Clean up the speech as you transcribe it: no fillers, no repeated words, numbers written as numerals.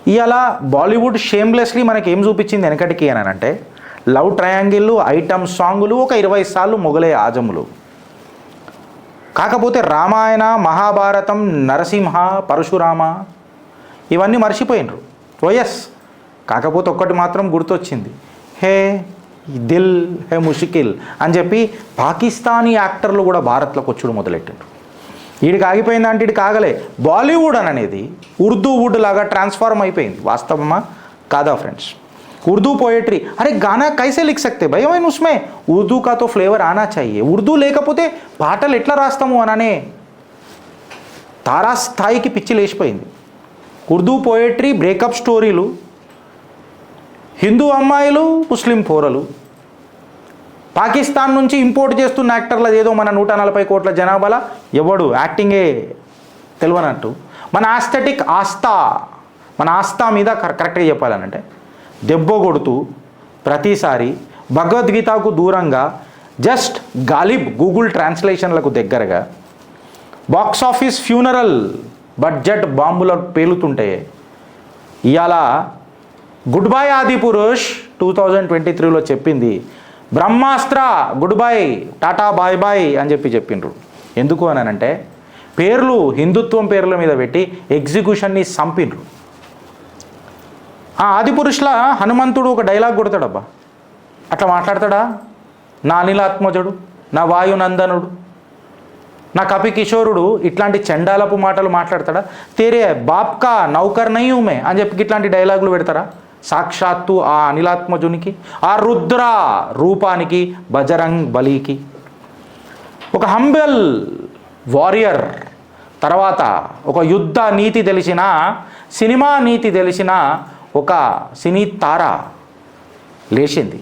ఇవాళ బాలీవుడ్ షేమ్లెస్లీ మనకి ఏం చూపించింది వెనకటికి అని అంటే లవ్ ట్రయాంగిల్, ఐటమ్ సాంగులు, ఒక 20 సార్లు మొగలే ఆజములు. కాకపోతే రామాయణ, మహాభారతం, నరసింహ, పరశురామ ఇవన్నీ మర్చిపోయినరు. ఓఎస్, కాకపోతే ఒక్కటి మాత్రం గుర్తొచ్చింది, హే దిల్ హే ముషికిల్ అని చెప్పి పాకిస్తానీ యాక్టర్లు కూడా భారత్లోకి వచ్చుడు మొదలెట్టిండ్రు. వీడికి ఆగిపోయిందంటే వీడికి ఆగలే. బాలీవుడ్ అని అనేది ఉర్దూ వుడ్ లాగా ట్రాన్స్ఫార్మ్ అయిపోయింది. వాస్తవమా కాదా ఫ్రెండ్స్? उर्दू पोएट्री, अरे गाना कैसे लिख सकते भाई, मैं उसमें उर्दू का तो फ्लेवर आना चाहिए. उर्दू లేకపోతే పాటలు ఎట్లా రాస్తాము అననే తారాస్థాయికి పిచ్చి లేచిపోయింది. ఉర్దూ పోయట్రీ, బ్రేకప్ స్టోరీలు, హిందూ అమ్మాయిలు, ముస్లిం పోరలు, పాకిస్తాన్ నుంచి ఇంపోర్ట్ చేస్తున్న యాక్టర్లు ఏదో మన 140 కోట్ల జనాభాల ఎవడు యాక్టింగే తెలియనట్టు మన ఆస్థెటిక్ ఆస్థా, మన ఆస్థా మీద కరెక్ట్గా చెప్పాలనంటే దెబ్బ కొడుతూ ప్రతిసారి భగవద్గీతకు దూరంగా జస్ట్ గాలిబ్ గూగుల్ ట్రాన్స్లేషన్లకు దగ్గరగా బాక్స్ ఆఫీస్ ఫ్యూనరల్ బడ్జెట్ బాంబులు పేలుతుంటే ఇవాళ గుడ్ బై ఆదిపురుష్ 2023లో చెప్పింది Brahmastra good bye tata bye bye అని చెప్పిండ్రు. ఎందుకు అని అంటే పేర్లు హిందుత్వం పేర్ల మీద పెట్టి ఎగ్జిక్యూషన్ని చంపిండ్రు. ఆదిపురుషులా హనుమంతుడు ఒక డైలాగ్ కొడతాడబ్బా, అట్లా మాట్లాడతాడా? నా అనిలాత్మజుడు, నా వాయునందనుడు, నా కపికిషోరుడు ఇట్లాంటి చండాలపు మాటలు మాట్లాడతాడా? తేరే బాప్కా నౌకర్ నై హూ మే అని చెప్పి ఇట్లాంటి డైలాగులు పెడతారా? సాక్షాత్తు ఆ అనిలాత్మజునికి, ఆ రుద్ర రూపానికి, బజరంగ్ బలికి, ఒక హంబల్ వారియర్ తర్వాత ఒక యుద్ధ నీతి తెలిసిన, సినిమా నీతి తెలిసిన ఒక సినీ తార లేచింది.